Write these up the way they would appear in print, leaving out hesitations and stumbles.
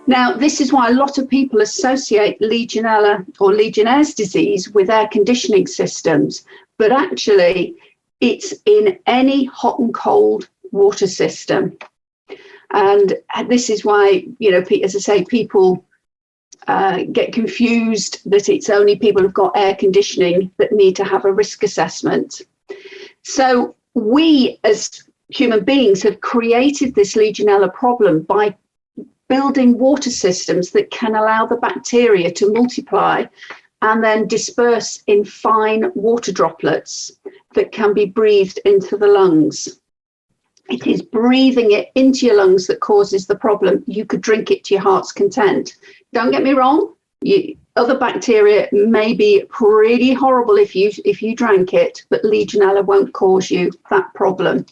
Now, this is why a lot of people associate Legionella or Legionnaire's disease with air conditioning systems, but actually it's in any hot and cold water system. And this is why, you know, as I say, people get confused that it's only people who've got air conditioning that need to have a risk assessment. So we as human beings have created this Legionella problem by building water systems that can allow the bacteria to multiply and then disperse in fine water droplets that can be breathed into the lungs. It is breathing it into your lungs that causes the problem. You could drink it to your heart's content. Don't get me wrong, other bacteria may be pretty horrible if you drank it, but Legionella won't cause you that problem.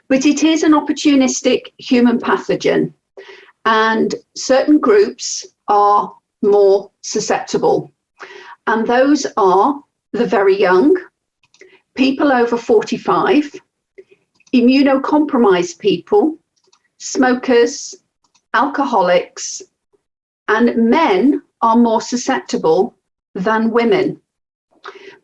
But it is an opportunistic human pathogen, and certain groups are more susceptible. And those are the very young, people over 45, immunocompromised people, smokers, alcoholics, and men are more susceptible than women.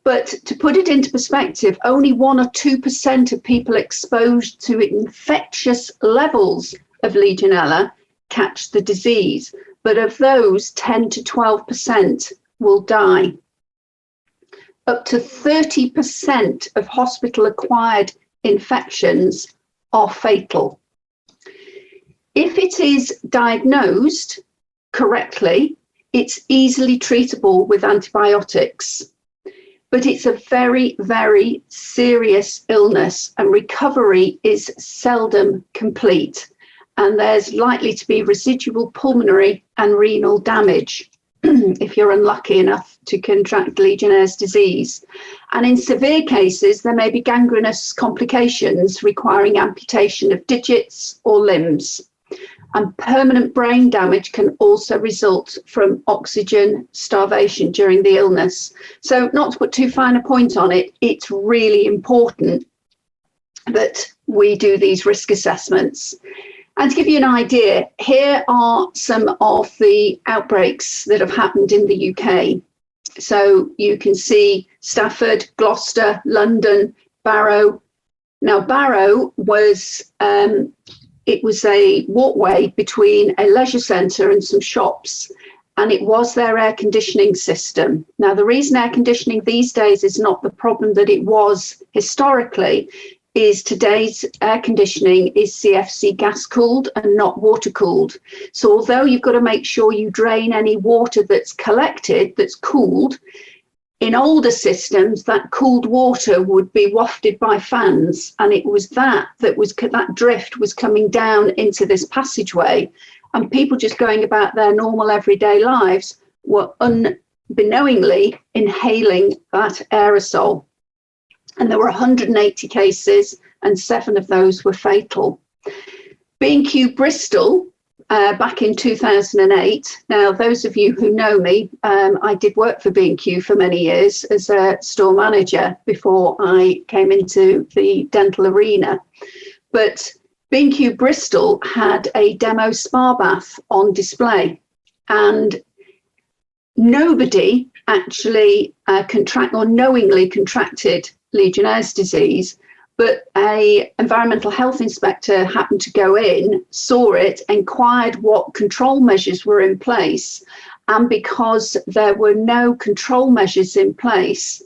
But to put it into perspective, only 1 or 2% of people exposed to infectious levels of Legionella catch the disease, but of those, 10 to 12% will die. Up to 30% of hospital-acquired infections are fatal. If it is diagnosed correctly, it's easily treatable with antibiotics, but it's a very, very serious illness, and recovery is seldom complete. And there's likely to be residual pulmonary and renal damage if you're unlucky enough to contract Legionnaire's disease. And in severe cases, there may be gangrenous complications requiring amputation of digits or limbs. And permanent brain damage can also result from oxygen starvation during the illness. So not to put too fine a point on it, it's really important that we do these risk assessments. And to give you an idea, here are some of the outbreaks that have happened in the UK. So you can see Stafford, Gloucester, London, Barrow. Now, Barrow was, it was a walkway between a leisure centre and some shops, and it was their air conditioning system. Now, the reason air conditioning these days is not the problem that it was historically, is today's air conditioning is CFC gas cooled and not water cooled. So although you've got to make sure you drain any water that's collected, that's cooled, in older systems, that cooled water would be wafted by fans, and it was that drift was coming down into this passageway, and people just going about their normal everyday lives were unbeknowingly inhaling that aerosol. And there were 180 cases, and 7 of those were fatal. B&Q Bristol, back in 2008. Now, those of you who know me, I did work for B&Q for many years as a store manager before I came into the dental arena. But B&Q Bristol had a demo spa bath on display, and nobody actually knowingly contracted Legionnaire's disease, but a environmental health inspector happened to go in, saw it, inquired what control measures were in place, and because there were no control measures in place,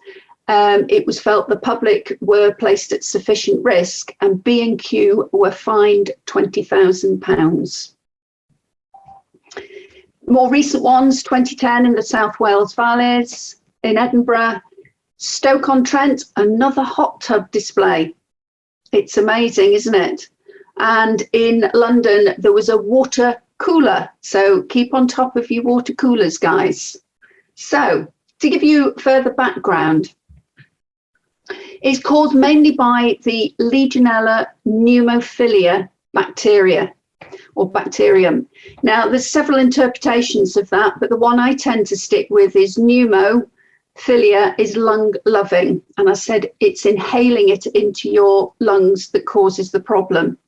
it was felt the public were placed at sufficient risk, and B&Q were fined £20,000. More recent ones, 2010 in the South Wales Valleys, in Edinburgh, Stoke-on-Trent, another hot tub display. It's amazing, isn't it? And in London, there was a water cooler. So keep on top of your water coolers, guys. So to give you further background, it's caused mainly by the Legionella pneumophilia bacteria or bacterium. Now, there's several interpretations of that, but the one I tend to stick with is pneumo, Philia is lung loving, and I said it's inhaling it into your lungs that causes the problem.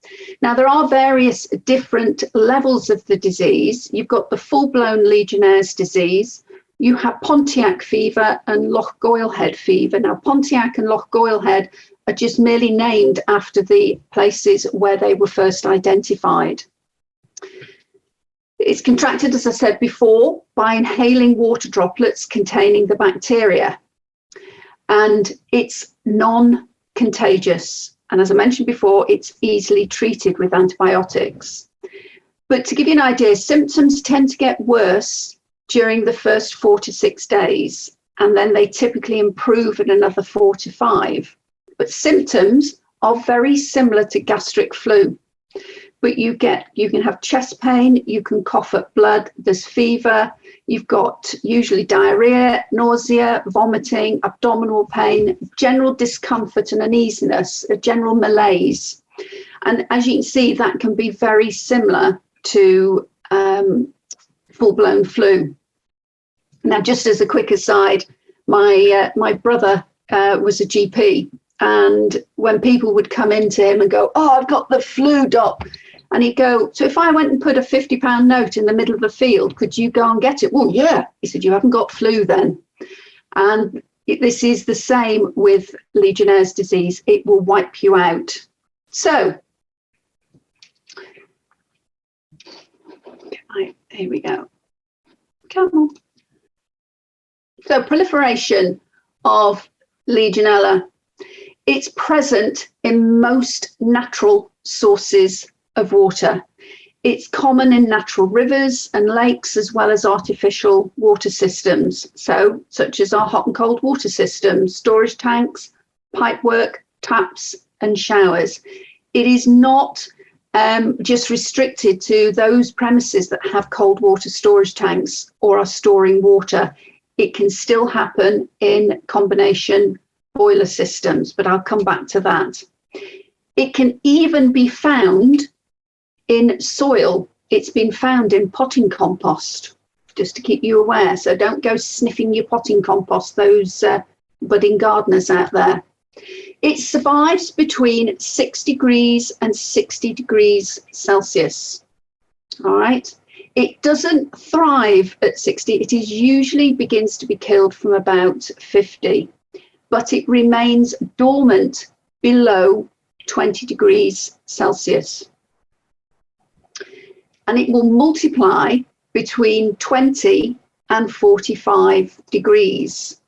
Now, there are various different levels of the disease. You've got the full-blown Legionnaire's disease, you have Pontiac fever and Loch Goilhead fever. Now, Pontiac and Loch Goilhead are just merely named after the places where they were first identified. It's contracted, as I said before, by inhaling water droplets containing the bacteria, and it's non-contagious. And as I mentioned before, it's easily treated with antibiotics. But to give you an idea, symptoms tend to get worse during the first 4 to 6 days, and then they typically improve in another 4 to 5. But symptoms are very similar to gastric flu. But you can have chest pain, you can cough up blood, there's fever, you've got usually diarrhea, nausea, vomiting, abdominal pain, general discomfort and uneasiness, a general malaise. And as you can see, that can be very similar to full-blown flu. Now, just as a quick aside, my brother was a GP, and when people would come into him and go, "Oh, I've got the flu, doc," and he'd go, "So if I went and put a £50 note in the middle of the field, could you go and get it?" "Well, yeah." He said, "You haven't got flu then." And this is the same with Legionnaire's disease. It will wipe you out. So, right, here we go. Come on. So, proliferation of Legionella. It's present in most natural sources of water. It's common in natural rivers and lakes, as well as artificial water systems, so such as our hot and cold water systems, storage tanks, pipework, taps and showers. It is not just restricted to those premises that have cold water storage tanks or are storing water. It can still happen in combination boiler systems, but I'll come back to that. It can even be found in soil. It's been found in potting compost, just to keep you aware. So don't go sniffing your potting compost, those budding gardeners out there. It survives between 6 degrees and 60 degrees Celsius. All right. It doesn't thrive at 60. It is usually begins to be killed from about 50, but it remains dormant below 20 degrees Celsius. And it will multiply between 20 and 45 degrees.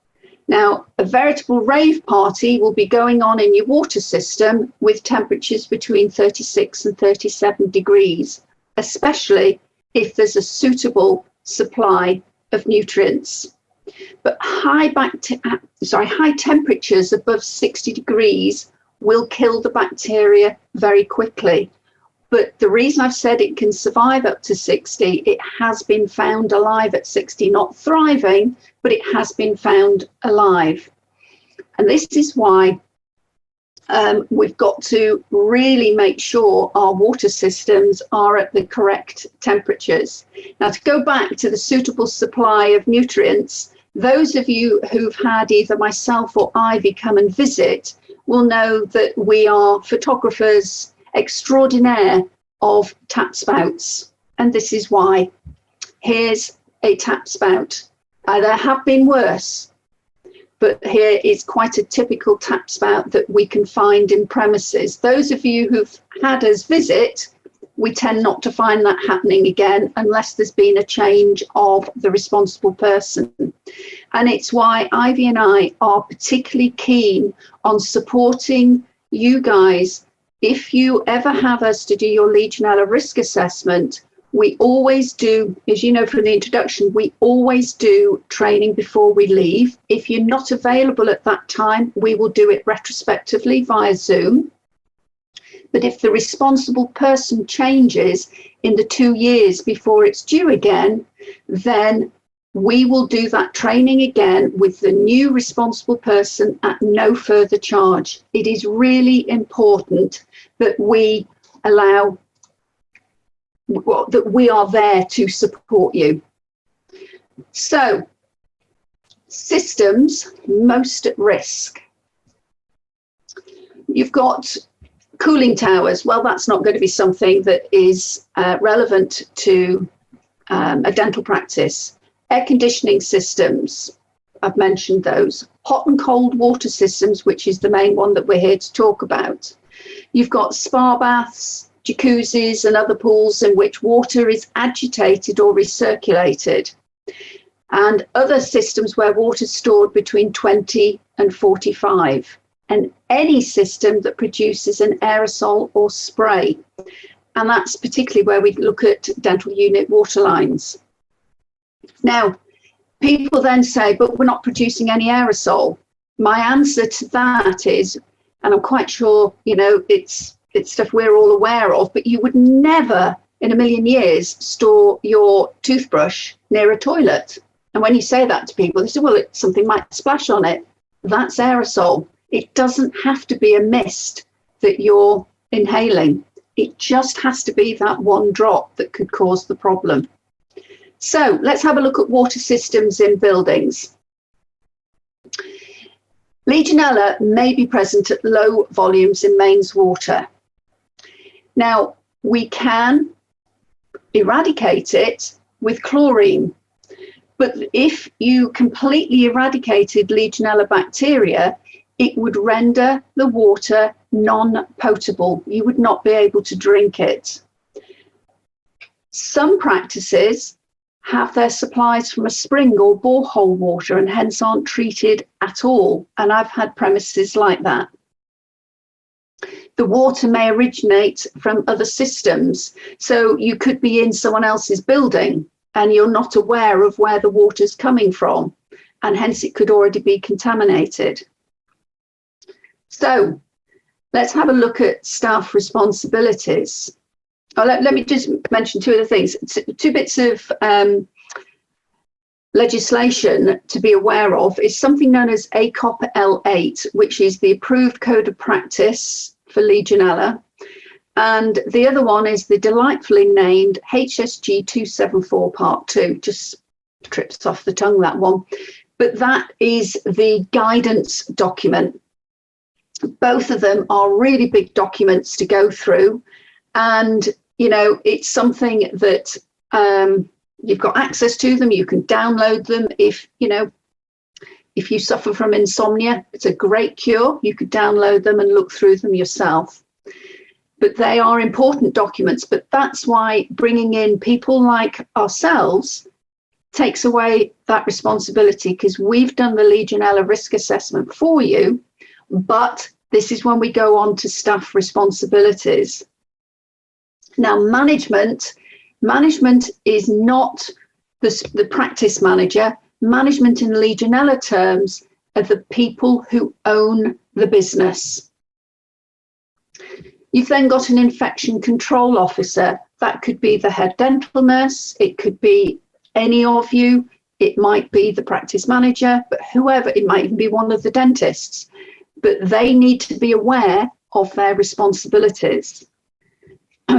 Now, a veritable rave party will be going on in your water system with temperatures between 36 and 37 degrees, especially if there's a suitable supply of nutrients. But high temperatures above 60 degrees will kill the bacteria very quickly. But the reason I've said it can survive up to 60, it has been found alive at 60, not thriving, but it has been found alive. And this is why we've got to really make sure our water systems are at the correct temperatures. Now, to go back to the suitable supply of nutrients, those of you who've had either myself or Ivy come and visit will know that we are photographers extraordinaire of tap spouts. And this is why. Here's a tap spout. There have been worse, but here is quite a typical tap spout that we can find in premises. Those of you who've had us visit, we tend not to find that happening again unless there's been a change of the responsible person. And it's why Ivy and I are particularly keen on supporting you guys. If you ever have us to do your Legionella risk assessment, we always do, as you know from the introduction, we always do training before we leave. If you're not available at that time, we will do it retrospectively via Zoom. But if the responsible person changes in the 2 years before it's due again, then we will do that training again with the new responsible person at no further charge. It is really important that we allow, that we are there to support you. So Systems most at risk. You've got cooling towers. Well, that's not going to be something that is relevant to a dental practice. Air conditioning systems, I've mentioned those. Hot and cold water systems, which is the main one that we're here to talk about. You've got spa baths, jacuzzis and other pools in which water is agitated or recirculated, and other systems where water is stored between 20 and 45, and any system that produces an aerosol or spray. And that's particularly where we look at dental unit water lines. Now, people then say, but we're not producing any aerosol. My answer to that is, and I'm quite sure, it's stuff we're all aware of, but you would never in a million years store your toothbrush near a toilet. And when you say that to people, they say, well, something might splash on it. That's aerosol. It doesn't have to be a mist that you're inhaling. It just has to be that one drop that could cause the problem. So let's have a look at water systems in buildings. Legionella may be present at low volumes in mains water. Now, we can eradicate it with chlorine. But if you completely eradicated Legionella bacteria, it would render the water non-potable. You would not be able to drink it. Some practices have their supplies from a spring or borehole water and hence aren't treated at all. And I've had premises like that. The water may originate from other systems. So you could be in someone else's building and you're not aware of where the water's coming from, and hence it could already be contaminated. So let's have a look at staff responsibilities. Let me just mention two other things. Two bits of legislation to be aware of is something known as ACOP L8, which is the approved code of practice for Legionella. And the other one is the delightfully named HSG 274 Part 2. Just trips off the tongue, that one. But that is the guidance document. Both of them are really big documents to go through. And, it's something that you've got access to them. You can download them if you suffer from insomnia. It's a great cure. You could download them and look through them yourself. But they are important documents. But that's why bringing in people like ourselves takes away that responsibility, because we've done the Legionella risk assessment for you. But this is when we go on to staff responsibilities. Now, management is not the practice manager. Management in Legionella terms are the people who own the business. You've then got an infection control officer. That could be the head dental nurse. It could be any of you. It might be the practice manager, but whoever, it might even be one of the dentists. But they need to be aware of their responsibilities.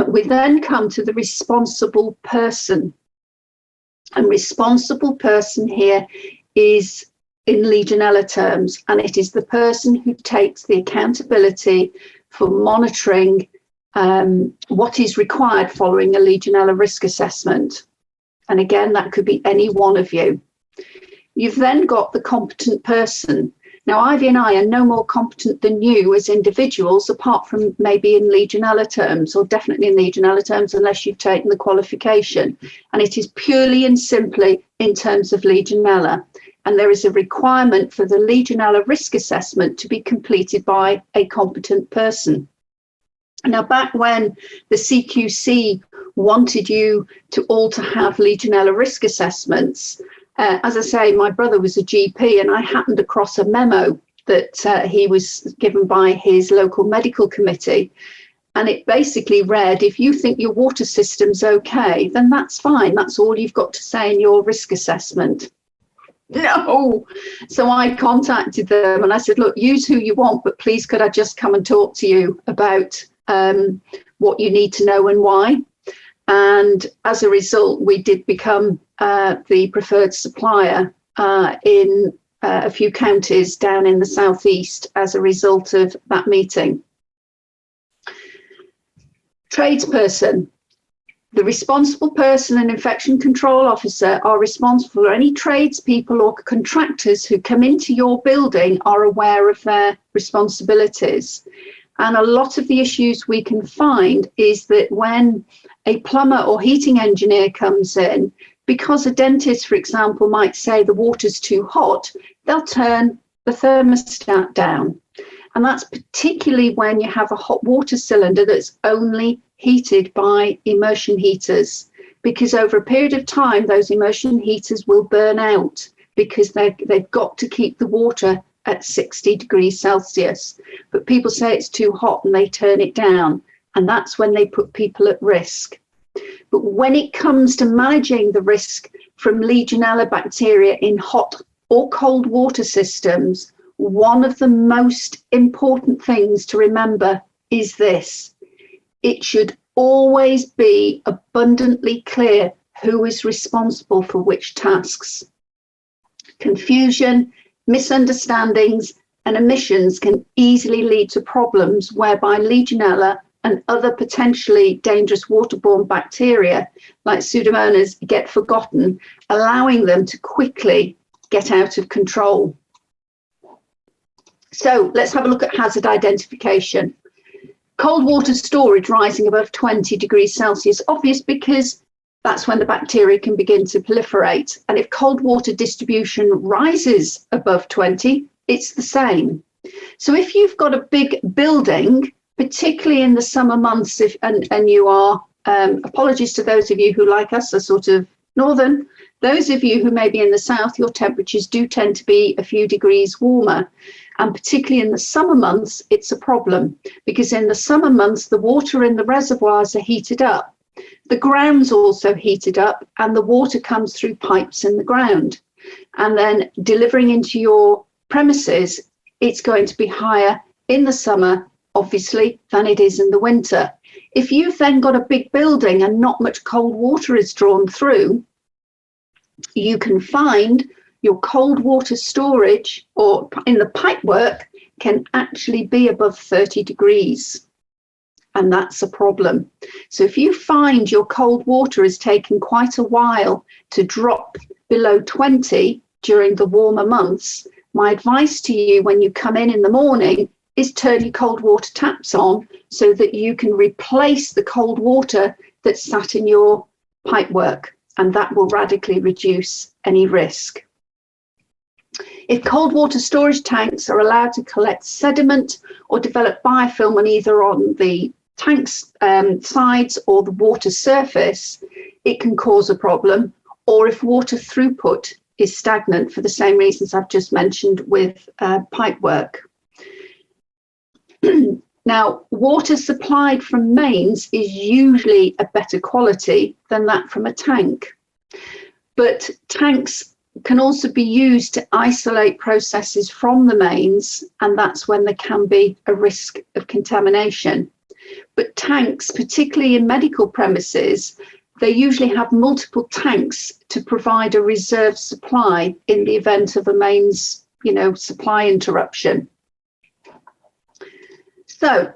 We then come to the responsible person. And responsible person here is in Legionella terms, and it is the person who takes the accountability for monitoring what is required following a Legionella risk assessment. And again, that could be any one of you. You've then got the competent person. Now, Ivy and I are no more competent than you as individuals, apart from maybe in Legionella terms, or definitely in Legionella terms, unless you've taken the qualification. And it is purely and simply in terms of Legionella. And there is a requirement for the Legionella risk assessment to be completed by a competent person. Now, back when the CQC wanted you to all to have Legionella risk assessments, as I say, my brother was a GP, and I happened across a memo that he was given by his local medical committee. And it basically read, if you think your water system's okay, then that's fine. That's all you've got to say in your risk assessment. No. So I contacted them and I said, look, use who you want, but please could I just come and talk to you about what you need to know and why. And as a result, we did become the preferred supplier in a few counties down in the southeast as a result of that meeting. Tradesperson. The responsible person and infection control officer are responsible for any tradespeople or contractors who come into your building are aware of their responsibilities. And a lot of the issues we can find is that when a plumber or heating engineer comes in, because a dentist, for example, might say the water's too hot, they'll turn the thermostat down. And that's particularly when you have a hot water cylinder that's only heated by immersion heaters, because over a period of time, those immersion heaters will burn out because they've got to keep the water at 60 degrees Celsius. But people say it's too hot and they turn it down. And that's when they put people at risk. But when it comes to managing the risk from Legionella bacteria in hot or cold water systems, one of the most important things to remember is this. It should always be abundantly clear who is responsible for which tasks. Confusion, misunderstandings, and omissions can easily lead to problems whereby Legionella and other potentially dangerous waterborne bacteria like Pseudomonas get forgotten, allowing them to quickly get out of control. So let's have a look at hazard identification. Cold water storage rising above 20 degrees Celsius, obvious because that's when the bacteria can begin to proliferate. And if cold water distribution rises above 20, it's the same. So if you've got a big building, particularly in the summer months, and you are, apologies to those of you who like us are sort of northern, those of you who may be in the south, your temperatures do tend to be a few degrees warmer. And particularly in the summer months, it's a problem because in the summer months, the water in the reservoirs are heated up. The ground's also heated up and the water comes through pipes in the ground. And then delivering into your premises, it's going to be higher in the summer, obviously, than it is in the winter. If you've then got a big building and not much cold water is drawn through, you can find your cold water storage or in the pipework can actually be above 30 degrees. And that's a problem. So if you find your cold water is taking quite a while to drop below 20 during the warmer months, my advice to you when you come in the morning is turn your cold water taps on so that you can replace the cold water that's sat in your pipework, and that will radically reduce any risk. If cold water storage tanks are allowed to collect sediment or develop biofilm on either on the tank's sides or the water surface, it can cause a problem, or if water throughput is stagnant for the same reasons I've just mentioned with pipework. Now, water supplied from mains is usually a better quality than that from a tank, but tanks can also be used to isolate processes from the mains, and that's when there can be a risk of contamination. But tanks, particularly in medical premises, they usually have multiple tanks to provide a reserve supply in the event of a mains, supply interruption. So,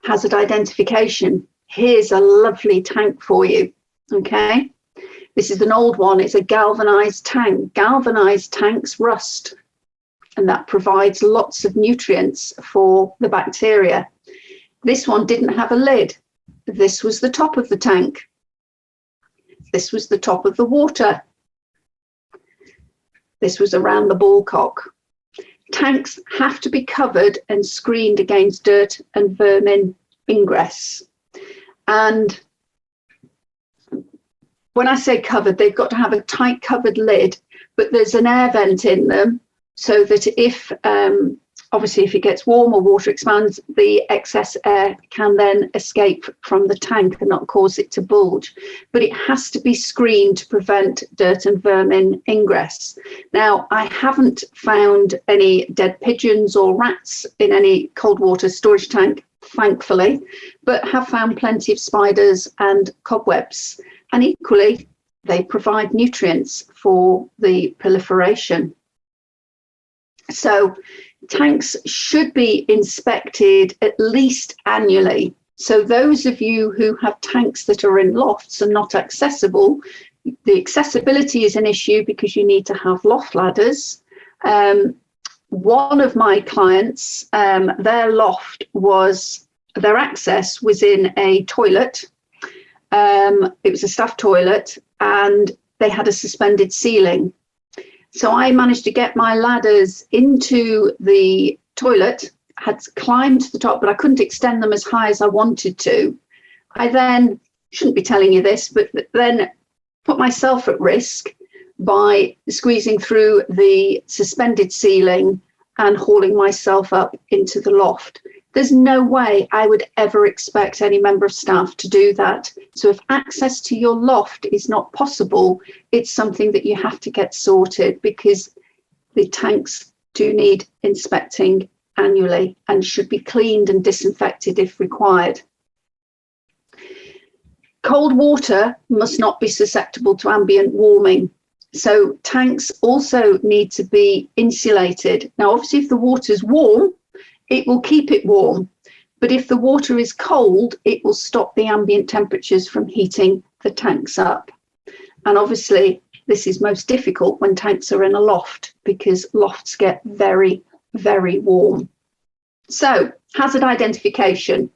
hazard identification. Here's a lovely tank for you, okay? This is an old one, it's a galvanized tank. Galvanized tanks rust, and that provides lots of nutrients for the bacteria. This one didn't have a lid. This was the top of the tank. This was the top of the water. This was around the ballcock. Tanks have to be covered and screened against dirt and vermin ingress. And when I say covered, they've got to have a tight covered lid, but there's an air vent in them so that if, obviously if it gets warm or water expands, the excess air can then escape from the tank and not cause it to bulge. But it has to be screened to prevent dirt and vermin ingress. Now, I haven't found any dead pigeons or rats in any cold water storage tank, thankfully, but have found plenty of spiders and cobwebs. And equally, they provide nutrients for the proliferation. So tanks should be inspected at least annually. So those of you who have tanks that are in lofts and not accessible, the accessibility is an issue because you need to have loft ladders. One of my clients, their access was in a toilet. It was a staff toilet and they had a suspended ceiling. So I managed to get my ladders into the toilet, had climbed to the top, but I couldn't extend them as high as I wanted to. I then, shouldn't be telling you this, but then put myself at risk by squeezing through the suspended ceiling and hauling myself up into the loft. There's no way I would ever expect any member of staff to do that. So if access to your loft is not possible, it's something that you have to get sorted, because the tanks do need inspecting annually and should be cleaned and disinfected if required. Cold water must not be susceptible to ambient warming. So tanks also need to be insulated. Now, obviously, if the water's warm, it will keep it warm. But if the water is cold, it will stop the ambient temperatures from heating the tanks up. And obviously, this is most difficult when tanks are in a loft, because lofts get very, very warm. So, hazard identification.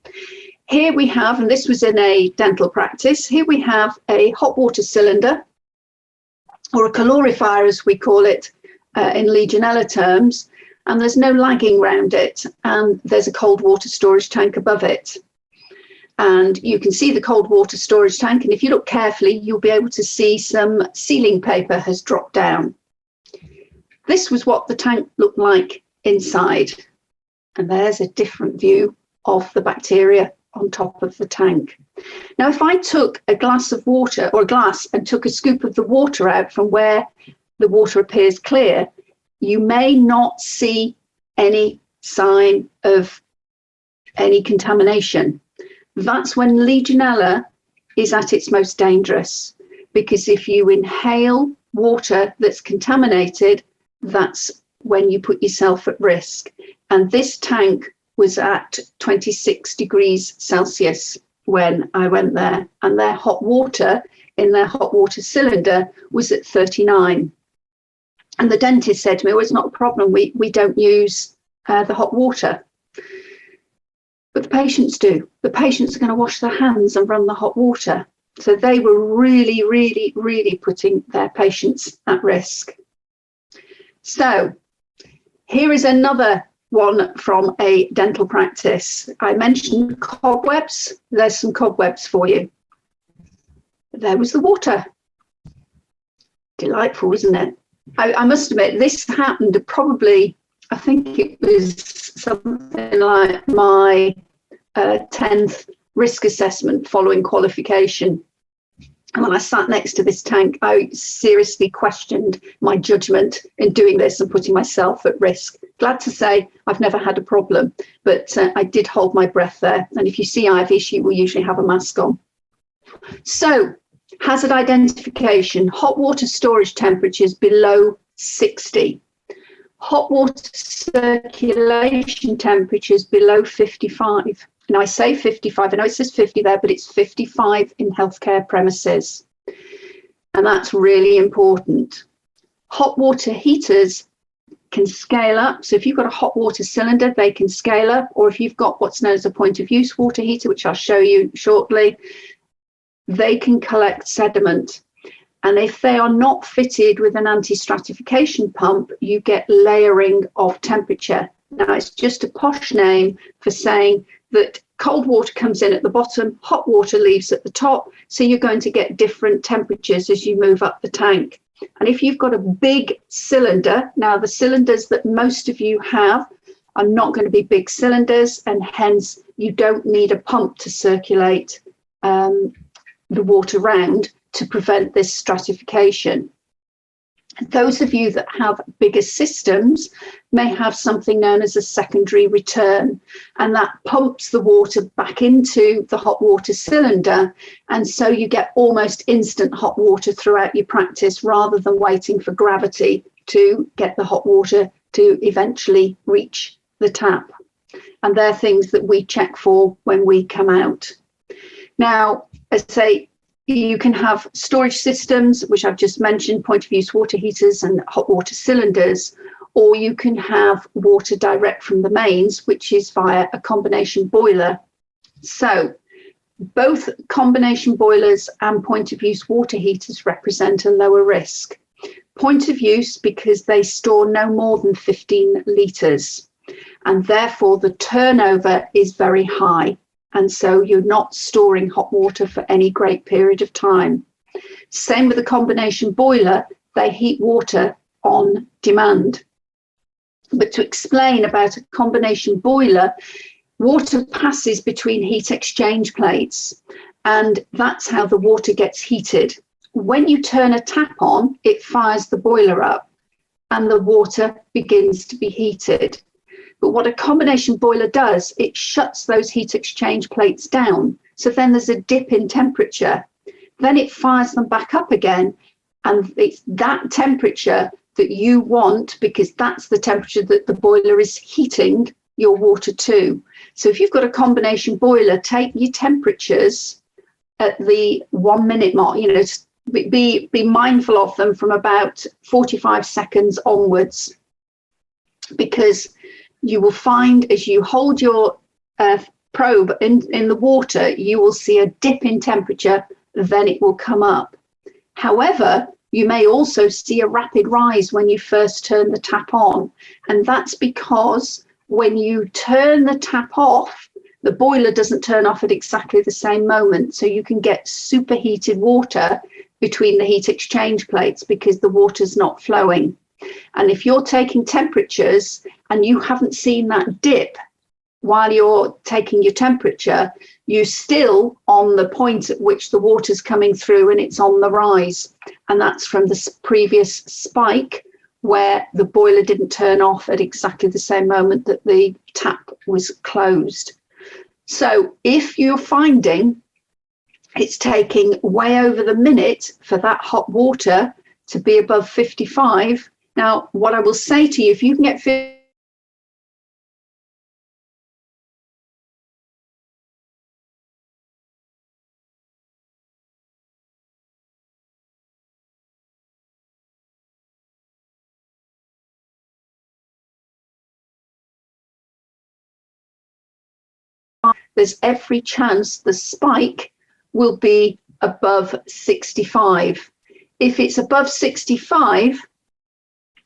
Here we have, and this was in a dental practice, here we have a hot water cylinder, or a calorifier as we call it in Legionella terms, and there's no lagging round it, and there's a cold water storage tank above it. And you can see the cold water storage tank, and if you look carefully, you'll be able to see some sealing paper has dropped down. This was what the tank looked like inside, and there's a different view of the bacteria on top of the tank. Now, if I took a glass of water, or a glass, and took a scoop of the water out from where the water appears clear, you may not see any sign of any contamination. That's when Legionella is at its most dangerous, because if you inhale water that's contaminated, that's when you put yourself at risk. And this tank was at 26 degrees Celsius when I went there, and their hot water in their hot water cylinder was at 39. And the dentist said to me, well, it's not a problem, we don't use the hot water. But the patients do. The patients are going to wash their hands and run the hot water. So they were really, really, really putting their patients at risk. So here is another one from a dental practice. I mentioned cobwebs. There's some cobwebs for you. There was the water. Delightful, isn't it? I must admit, this happened probably, I think it was something like my 10th risk assessment following qualification. And when I sat next to this tank, I seriously questioned my judgment in doing this and putting myself at risk. Glad to say I've never had a problem, but I did hold my breath there. And if you see Ivy, she will usually have a mask on. So, hazard identification, hot water storage temperatures below 60. Hot water circulation temperatures below 55. Now I say 55, I know it says 50 there, but it's 55 in healthcare premises. And that's really important. Hot water heaters can scale up. So if you've got a hot water cylinder, they can scale up. Or if you've got what's known as a point of use water heater, which I'll show you shortly, they can collect sediment. And if they are not fitted with an anti-stratification pump, you get layering of temperature. Now, it's just a posh name for saying that cold water comes in at the bottom, hot water leaves at the top, so you're going to get different temperatures as you move up the tank. And if you've got a big cylinder, now the cylinders that most of you have are not going to be big cylinders, and hence you don't need a pump to circulate the water round to prevent this stratification. Those of you that have bigger systems may have something known as a secondary return, and that pumps the water back into the hot water cylinder, and so you get almost instant hot water throughout your practice rather than waiting for gravity to get the hot water to eventually reach the tap. And they're things that we check for when we come out. Now, as I say, you can have storage systems, which I've just mentioned, point of use water heaters and hot water cylinders, or you can have water direct from the mains, which is via a combination boiler. So both combination boilers and point of use water heaters represent a lower risk. Point of use because they store no more than 15 litres, and therefore the turnover is very high. And so you're not storing hot water for any great period of time. Same with the combination boiler, they heat water on demand. But to explain about a combination boiler, water passes between heat exchange plates, and that's how the water gets heated. When you turn a tap on, it fires the boiler up and the water begins to be heated. But what a combination boiler does, it shuts those heat exchange plates down. So then there's a dip in temperature. Then it fires them back up again. And it's that temperature that you want, because that's the temperature that the boiler is heating your water to. So if you've got a combination boiler, take your temperatures at the 1 minute mark, you know, be mindful of them from about 45 seconds onwards, because you will find as you hold your probe in the water, you will see a dip in temperature, then it will come up. However, you may also see a rapid rise when you first turn the tap on. And that's because when you turn the tap off, the boiler doesn't turn off at exactly the same moment. So you can get superheated water between the heat exchange plates because the water's not flowing. And if you're taking temperatures and you haven't seen that dip while you're taking your temperature, you're still on the point at which the water's coming through and it's on the rise. And that's from the previous spike where the boiler didn't turn off at exactly the same moment that the tap was closed. So if you're finding it's taking way over the minute for that hot water to be above 55, now, what I will say to you, if you can get 50, there's every chance the spike will be above 65. If it's above 65,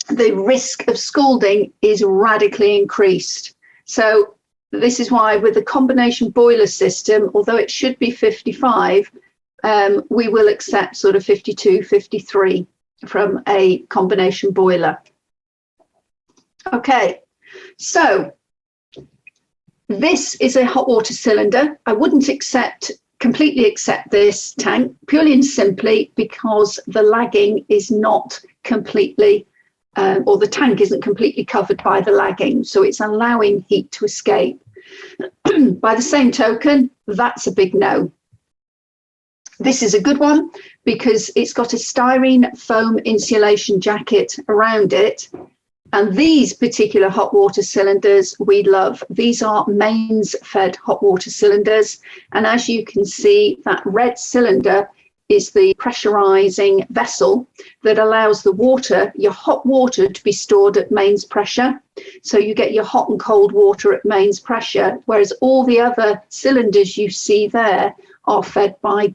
the risk of scalding is radically increased. So this is why with the combination boiler system, although it should be 55, we will accept sort of 52, 53 from a combination boiler. Okay, so this is a hot water cylinder. I wouldn't completely accept this tank purely and simply because the lagging is not completely or the tank isn't completely covered by the lagging, so it's allowing heat to escape. By the same token, that's a big no. This is a good one because it's got a styrene foam insulation jacket around it, and these particular hot water cylinders we love. These are mains fed hot water cylinders, and as you can see, that red cylinder is the pressurizing vessel that allows the water, your hot water, to be stored at mains pressure. So you get your hot and cold water at mains pressure, whereas all the other cylinders you see there are fed by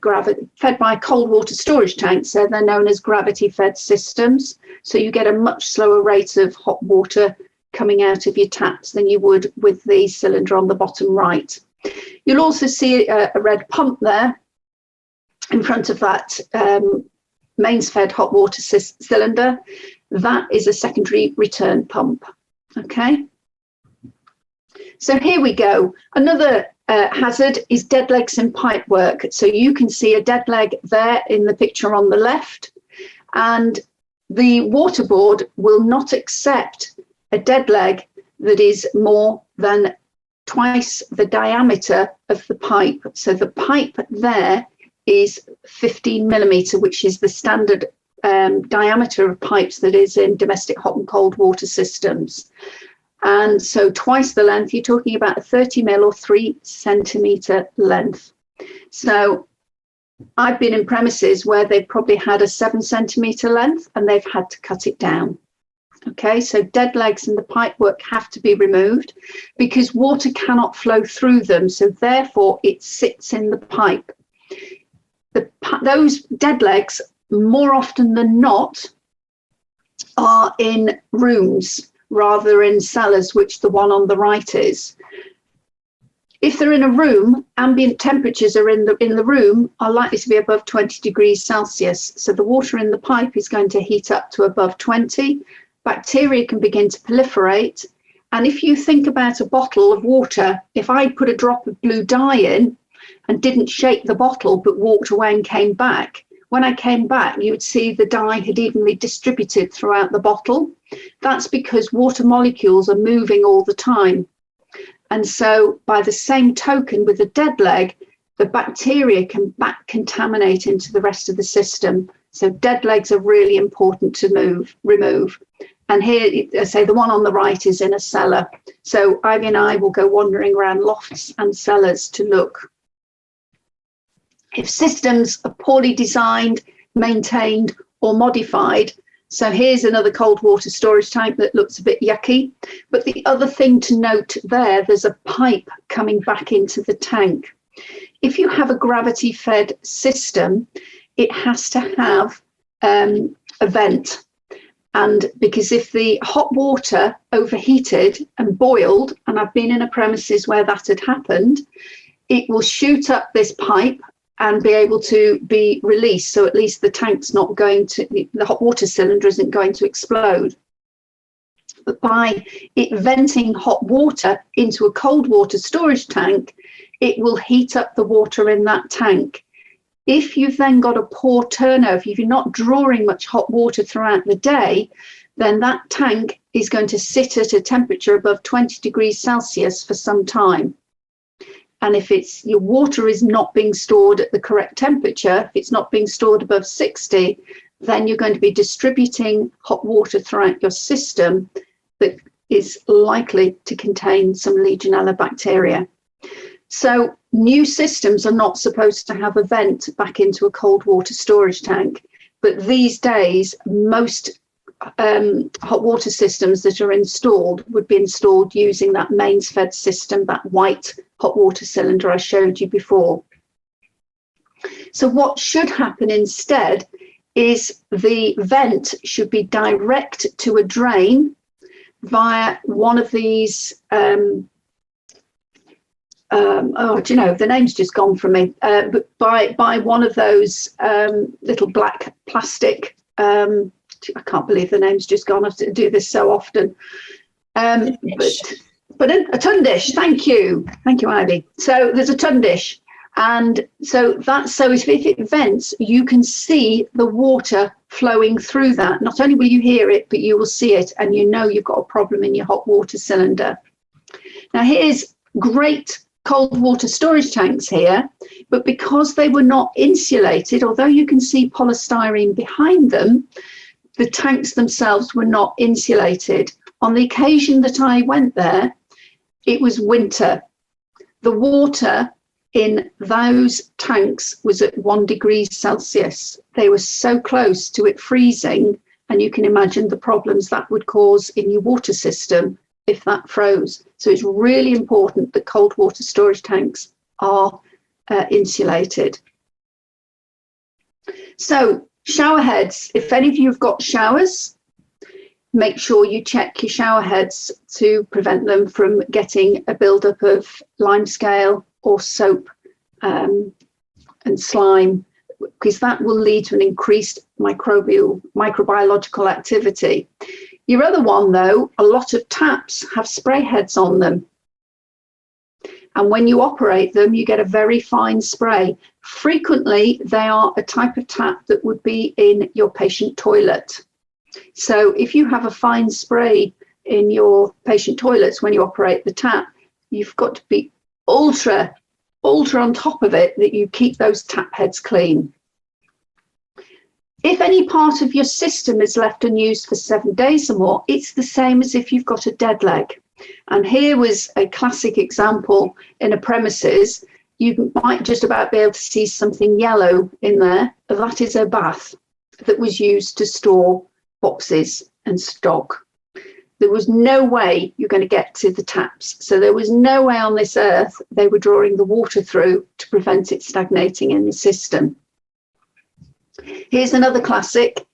cold water storage tanks. So they're known as gravity fed systems. So you get a much slower rate of hot water coming out of your taps than you would with the cylinder on the bottom right. You'll also see a red pump there in front of that mains fed hot water cylinder. That is a secondary return pump. Okay, so here we go. Another hazard is dead legs in pipe work. So you can see a dead leg there in the picture on the left, and the water board will not accept a dead leg that is more than twice the diameter of the pipe. So the pipe there is 15 millimetre, which is the standard diameter of pipes that is in domestic hot and cold water systems. And so twice the length, you're talking about a 30 mil or 3 centimetre length. So I've been in premises where they've probably had a 7 centimetre length and they've had to cut it down. Okay, so dead legs in the pipework have to be removed because water cannot flow through them. So therefore it sits in the pipe. Those dead legs, more often than not, are in rooms rather in cellars, which the one on the right is. If they're in a room, ambient temperatures are in the room are likely to be above 20 degrees Celsius. So the water in the pipe is going to heat up to above 20. Bacteria can begin to proliferate. And if you think about a bottle of water, if I put a drop of blue dye in and didn't shake the bottle but walked away and came back, when I came back, you would see the dye had evenly distributed throughout the bottle. That's because water molecules are moving all the time. And so by the same token, with a dead leg, the bacteria can back contaminate into the rest of the system. So dead legs are really important to remove. And here, I say the one on the right is in a cellar. So Ivy and I will go wandering around lofts and cellars to look. If systems are poorly designed, maintained, or modified, so here's another cold water storage tank that looks a bit yucky. But the other thing to note there's a pipe coming back into the tank. If you have a gravity-fed system, it has to have a vent. And because if the hot water overheated and boiled, and I've been in a premises where that had happened, it will shoot up this pipe and be able to be released. So at least the tank's not going to, the hot water cylinder isn't going to explode. But by it venting hot water into a cold water storage tank, it will heat up the water in that tank. If you've then got a poor turnover, if you're not drawing much hot water throughout the day, then that tank is going to sit at a temperature above 20 degrees Celsius for some time. And if your water is not being stored at the correct temperature, if it's not being stored above 60, then you're going to be distributing hot water throughout your system that is likely to contain some Legionella bacteria. So new systems are not supposed to have a vent back into a cold water storage tank. But these days, most hot water systems that are installed would be installed using that mains fed system, that white hot water cylinder I showed you before. So what should happen instead is the vent should be direct to a drain via one of these the name's just gone from me, but by one of those little black plastic, I can't believe the name's just gone, I have to do this so often, but a tun dish. Thank you Ivy. So there's a tun dish, and so if it vents, you can see the water flowing through that. Not only will you hear it, but you will see it, and you know you've got a problem in your hot water cylinder. Now here's great cold water storage tanks here, but because they were not insulated, although you can see polystyrene behind them, the tanks themselves were not insulated. On the occasion that I went there, it was winter. The water in those tanks was at 1 degree Celsius. They were so close to it freezing, and you can imagine the problems that would cause in your water system if that froze. So it's really important that cold water storage tanks are insulated. So shower heads, if any of you have got showers, make sure you check your shower heads to prevent them from getting a buildup of limescale or soap and slime, because that will lead to an increased microbiological activity. Your other one, though, a lot of taps have spray heads on them. And when you operate them, you get a very fine spray. Frequently, they are a type of tap that would be in your patient toilet. So if you have a fine spray in your patient toilets when you operate the tap, you've got to be ultra on top of it that you keep those tap heads clean. If any part of your system is left unused for 7 days or more, it's the same as if you've got a dead leg. And here was a classic example in a premises. You might just about be able to see something yellow in there. That is a bath that was used to store boxes and stock. There was no way you're going to get to the taps. So there was no way on this earth they were drawing the water through to prevent it stagnating in the system. Here's another classic,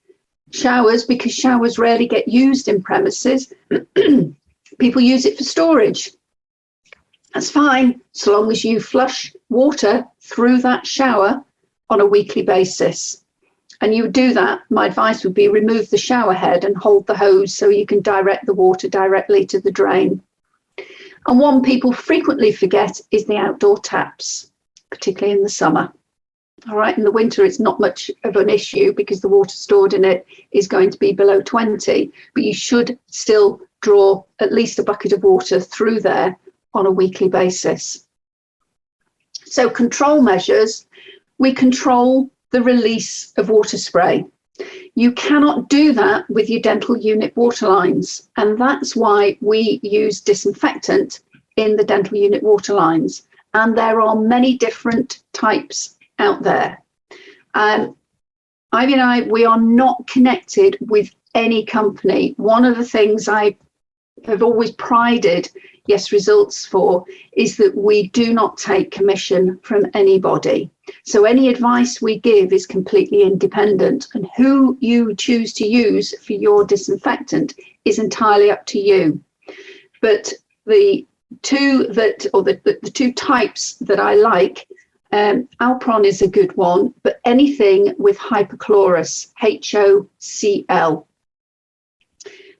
showers, because showers rarely get used in premises. People use it for storage. That's fine, so long as you flush water through that shower on a weekly basis. And you would do that, my advice would be remove the shower head and hold the hose so you can direct the water directly to the drain. And one people frequently forget is the outdoor taps, particularly in the summer. All right, in the winter, it's not much of an issue because the water stored in it is going to be below 20, but you should still draw at least a bucket of water through there on a weekly basis. So control measures, we control the release of water spray. You cannot do that with your dental unit water lines, and that's why we use disinfectant in the dental unit water lines. And there are many different types out there. Ivy and I, we are not connected with any company. One of the things I have always prided Yes Results for is that we do not take commission from anybody. So any advice we give is completely independent, and who you choose to use for your disinfectant is entirely up to you. But the two types that I like, Alpron is a good one, but anything with hypochlorous, HOCl.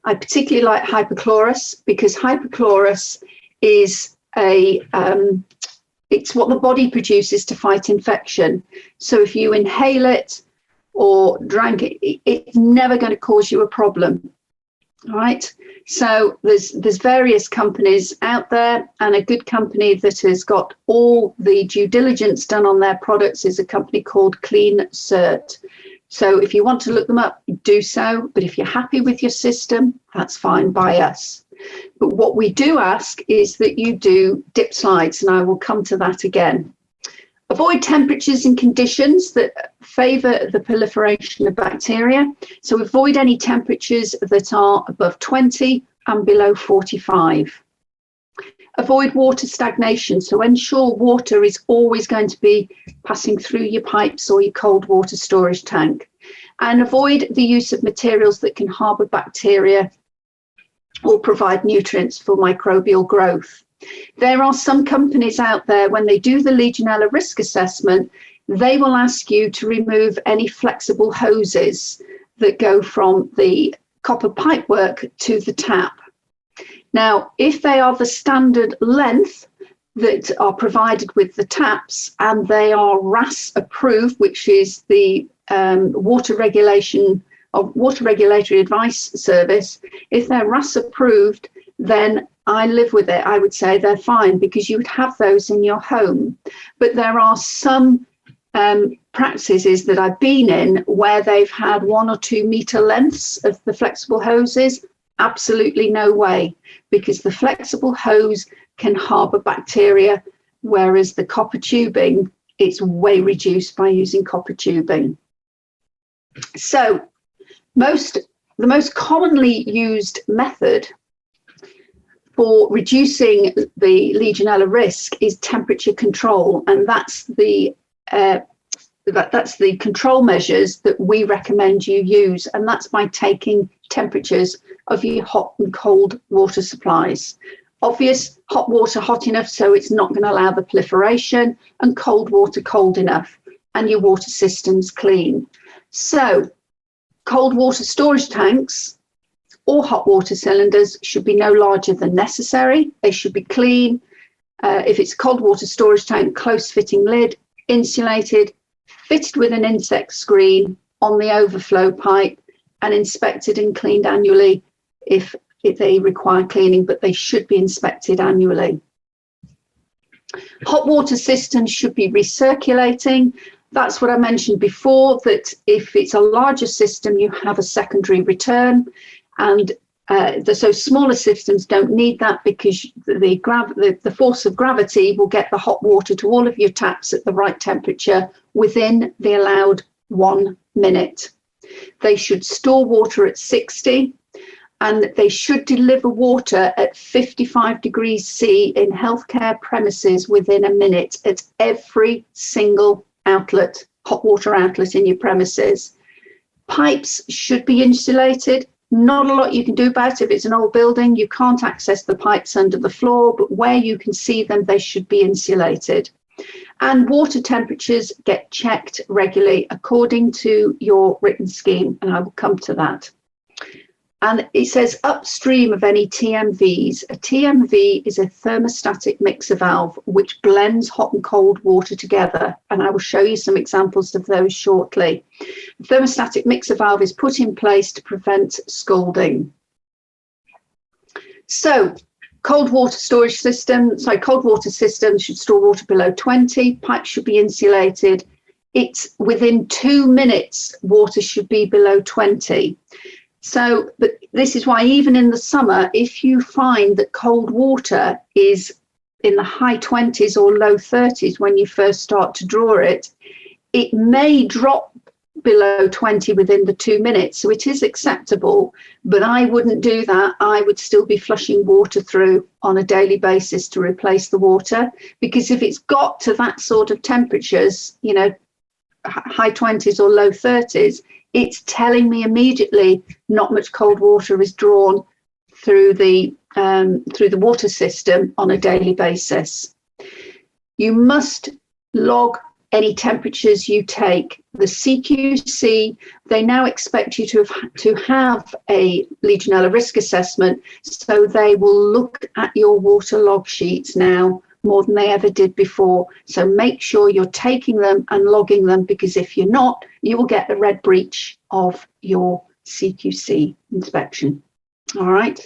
I particularly like hypochlorous because hypochlorous is it's what the body produces to fight infection. So if you inhale it or drank it, it's never going to cause you a problem. All right. So there's various companies out there, and a good company that has got all the due diligence done on their products is a company called Clean Cert. So if you want to look them up, do so. But if you're happy with your system, that's fine by us. But what we do ask is that you do dip slides, and I will come to that again. Avoid temperatures and conditions that favour the proliferation of bacteria. So avoid any temperatures that are above 20 and below 45. Avoid water stagnation. So ensure water is always going to be passing through your pipes or your cold water storage tank. And avoid the use of materials that can harbour bacteria or provide nutrients for microbial growth. There are some companies out there, when they do the Legionella risk assessment, they will ask you to remove any flexible hoses that go from the copper pipework to the tap. Now, if they are the standard length that are provided with the taps and they are RAS approved, which is the Water Regulatory Advice Service, if they're RAS approved, then I live with it. I would say they're fine because you would have those in your home. But there are some practices that I've been in where they've had 1 or 2 meter lengths of the flexible hoses. Absolutely no way, because the flexible hose can harbour bacteria, whereas the copper tubing, it's way reduced by using copper tubing. So the most commonly used method for reducing the Legionella risk is temperature control, and that's the control measures that we recommend you use, and that's by taking temperatures of your hot and cold water supplies. Obvious, hot water hot enough so it's not going to allow the proliferation, and cold water cold enough, and your water system's clean. So cold water storage tanks or hot water cylinders should be no larger than necessary. They should be clean. If it's a cold water storage tank, close fitting lid, insulated, fitted with an insect screen on the overflow pipe, and inspected and cleaned annually if they require cleaning, but they should be inspected annually. Hot water systems should be recirculating. That's what I mentioned before, that if it's a larger system, you have a secondary return, and so smaller systems don't need that, because the force of gravity will get the hot water to all of your taps at the right temperature within the allowed 1 minute. They should store water at 60, and they should deliver water at 55 degrees C in healthcare premises within a minute at every single outlet, hot water outlet in your premises. Pipes should be insulated. Not a lot you can do about it. If it's an old building, you can't access the pipes under the floor, but where you can see them, they should be insulated. And water temperatures get checked regularly according to your written scheme, and I will come to that. And it says upstream of any TMVs. A TMV is a thermostatic mixer valve which blends hot and cold water together, and I will show you some examples of those shortly. The thermostatic mixer valve is put in place to prevent scalding. So, cold water systems should store water below 20. Pipes should be insulated. It's within 2 minutes, water should be below 20. So, but this is why even in the summer, if you find that cold water is in the high 20s or low 30s when you first start to draw it, it may drop below 20 within the 2 minutes. So it is acceptable, but I wouldn't do that. I would still be flushing water through on a daily basis to replace the water, because if it's got to that sort of temperatures, you know, high 20s or low 30s, it's telling me immediately not much cold water is drawn through the water system on a daily basis. You must log any temperatures you take. The CQC, they now expect you to have a Legionella risk assessment, so they will look at your water log sheets now more than they ever did before. So make sure you're taking them and logging them, because if you're not, you will get a red breach of your CQC inspection. All right.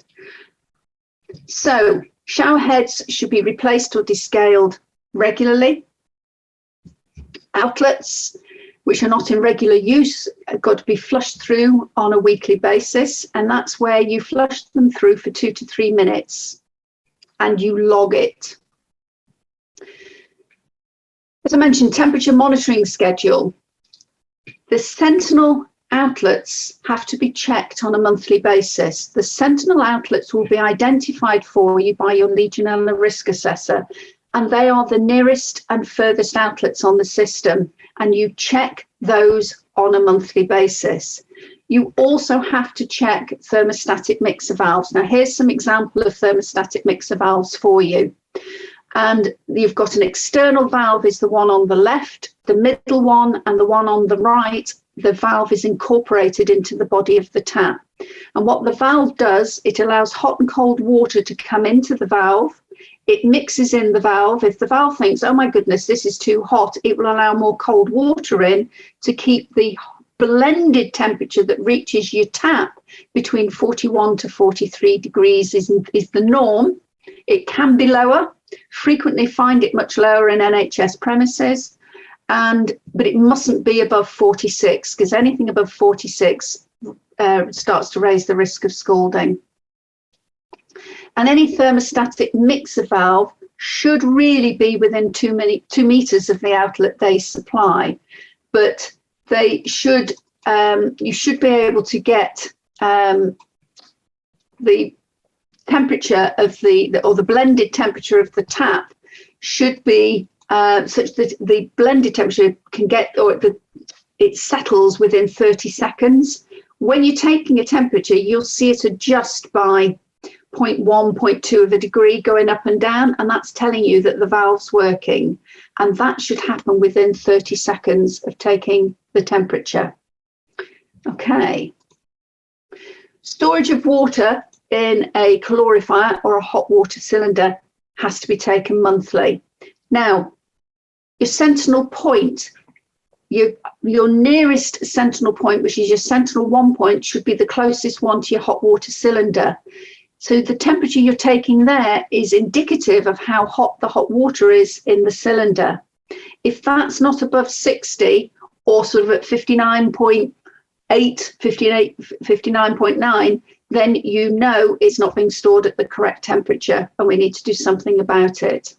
So shower heads should be replaced or descaled regularly. Outlets which are not in regular use have got to be flushed through on a weekly basis, and that's where you flush them through for 2 to 3 minutes and you log it. As I mentioned, temperature monitoring schedule. The Sentinel outlets have to be checked on a monthly basis. The Sentinel outlets will be identified for you by your Legionella risk assessor, and they are the nearest and furthest outlets on the system, and you check those on a monthly basis. You also have to check thermostatic mixer valves. Now, here's some example of thermostatic mixer valves for you. And you've got an external valve is the one on the left, the middle one, and the one on the right. The valve is incorporated into the body of the tap. And what the valve does, it allows hot and cold water to come into the valve. It mixes in the valve. If the valve thinks, oh my goodness, this is too hot, it will allow more cold water in to keep the blended temperature that reaches your tap between 41 to 43 degrees is the norm. It can be lower. Frequently find it much lower in NHS premises, but it mustn't be above 46, because anything above 46 starts to raise the risk of scalding. And any thermostatic mixer valve should really be within 2 meters of the outlet they supply, but they should you should be able to get the temperature of the blended temperature of the tap should be such that the blended temperature can get, it settles within 30 seconds. When you're taking a temperature, you'll see it adjust by 0.1, 0.2 of a degree going up and down, and that's telling you that the valve's working, and that should happen within 30 seconds of taking the temperature. Okay. Storage of water in a calorifier or a hot water cylinder has to be taken monthly. Now, your Sentinel point your nearest sentinel point, which is your sentinel 1 point, should be the closest one to your hot water cylinder. So the temperature you're taking there is indicative of how hot the hot water is in the cylinder. If that's not above 60 or sort of at 59.8, 59.9, then you know it's not being stored at the correct temperature and we need to do something about it.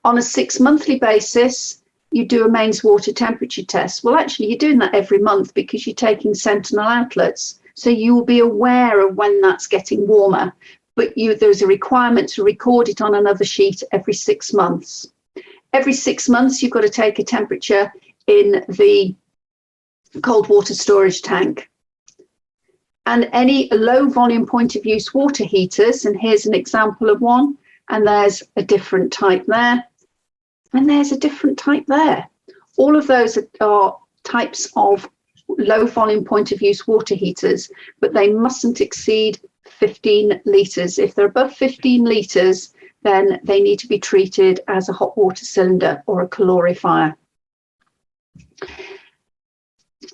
On a 6 monthly basis, you do a mains water temperature test. Well, actually, you're doing that every month because you're taking sentinel outlets. So you will be aware of when that's getting warmer, but there's a requirement to record it on another sheet every 6 months. Every 6 months, you've got to take a temperature in the cold water storage tank. And any low volume point of use water heaters, and here's an example of one, and there's a different type there, and there's a different type there. All of those are types of low volume point of use water heaters, but they mustn't exceed 15 litres. If they're above 15 litres, then they need to be treated as a hot water cylinder or a calorifier.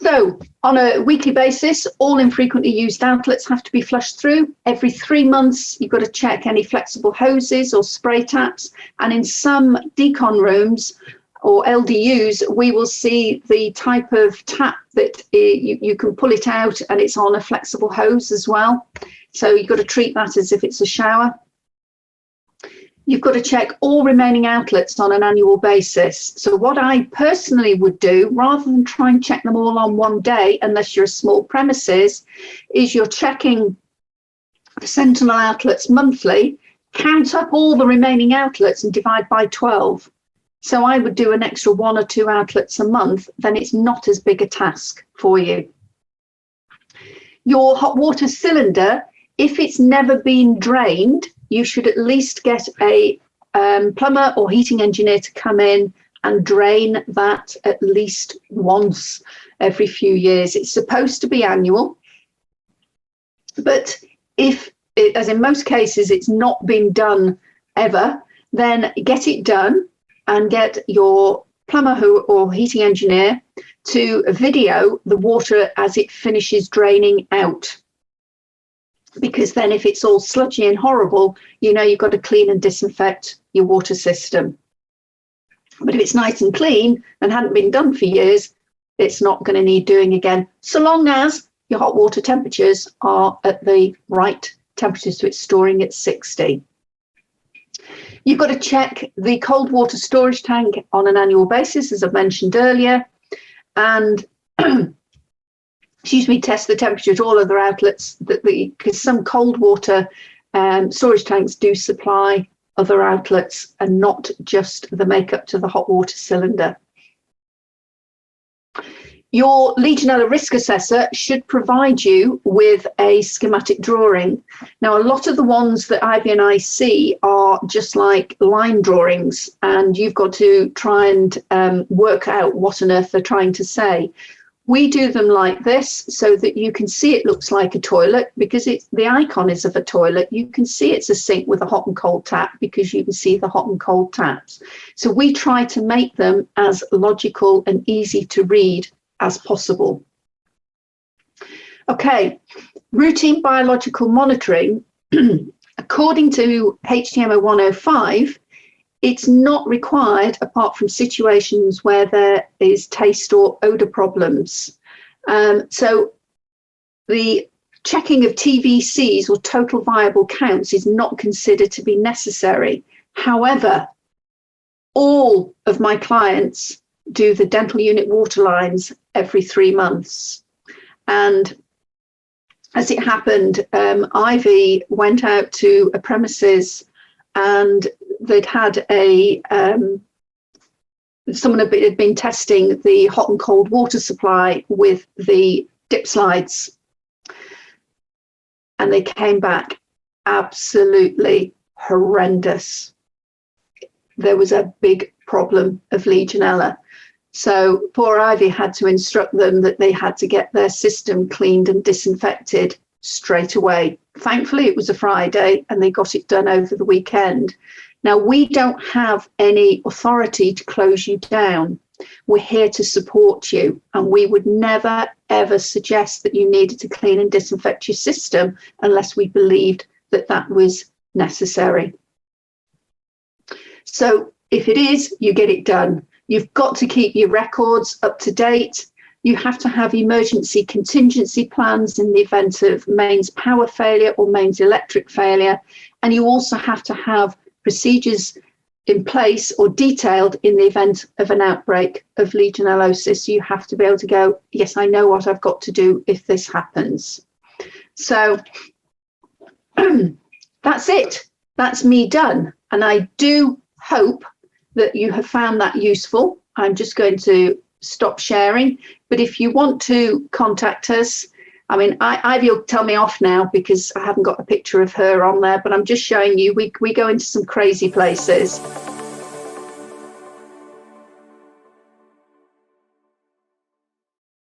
So on a weekly basis, all infrequently used outlets have to be flushed through. Every 3 months, you've got to check any flexible hoses or spray taps. And in some decon rooms or LDUs, we will see the type of tap that you can pull it out and it's on a flexible hose as well. So you've got to treat that as if it's a shower. You've got to check all remaining outlets on an annual basis. So what I personally would do, rather than try and check them all on one day, unless you're a small premises, is you're checking the sentinel outlets monthly, count up all the remaining outlets and divide by 12. So I would do an extra 1 or 2 outlets a month, then it's not as big a task for you. Your hot water cylinder, if it's never been drained, you should at least get a plumber or heating engineer to come in and drain that at least once every few years. It's supposed to be annual, but if, as in most cases, it's not been done ever, then get it done and get your plumber or heating engineer to video the water as it finishes draining out. Because then if it's all sludgy and horrible, you know you've got to clean and disinfect your water system. But if it's nice and clean and hadn't been done for years, it's not going to need doing again, so long as your hot water temperatures are at the right temperature, so it's storing at 60. You've got to check the cold water storage tank on an annual basis, as I've mentioned earlier, and test the temperature at all other outlets, because some cold water storage tanks do supply other outlets and not just the makeup to the hot water cylinder. Your Legionella risk assessor should provide you with a schematic drawing. Now, a lot of the ones that Ivy and I see are just like line drawings, and you've got to try and work out what on earth they're trying to say. We do them like this so that you can see it looks like a toilet, because the icon is of a toilet. You can see it's a sink with a hot and cold tap because you can see the hot and cold taps. So we try to make them as logical and easy to read as possible. Okay, routine biological monitoring, according to HTMO 105, it's not required apart from situations where there is taste or odour problems. So the checking of TVCs or total viable counts is not considered to be necessary. However, all of my clients do the dental unit water lines every 3 months. And as it happened, Ivy went out to a premises and they'd had someone had been testing the hot and cold water supply with the dip slides, and they came back absolutely horrendous. There was a big problem of Legionella. So poor Ivy had to instruct them that they had to get their system cleaned and disinfected straight away. Thankfully, it was a Friday and they got it done over the weekend. Now, we don't have any authority to close you down. We're here to support you, and we would never, ever suggest that you needed to clean and disinfect your system unless we believed that that was necessary. So if it is, you get it done. You've got to keep your records up to date. You have to have emergency contingency plans in the event of mains power failure or mains electric failure. And you also have to have procedures in place or detailed in the event of an outbreak of Legionellosis. You have to be able to go, yes, I know what I've got to do if this happens. So that's it. That's me done. And I do hope that you have found that useful. I'm just going to stop sharing. But if you want to contact us, I mean, Ivy will tell me off now because I haven't got a picture of her on there, but I'm just showing you, we go into some crazy places.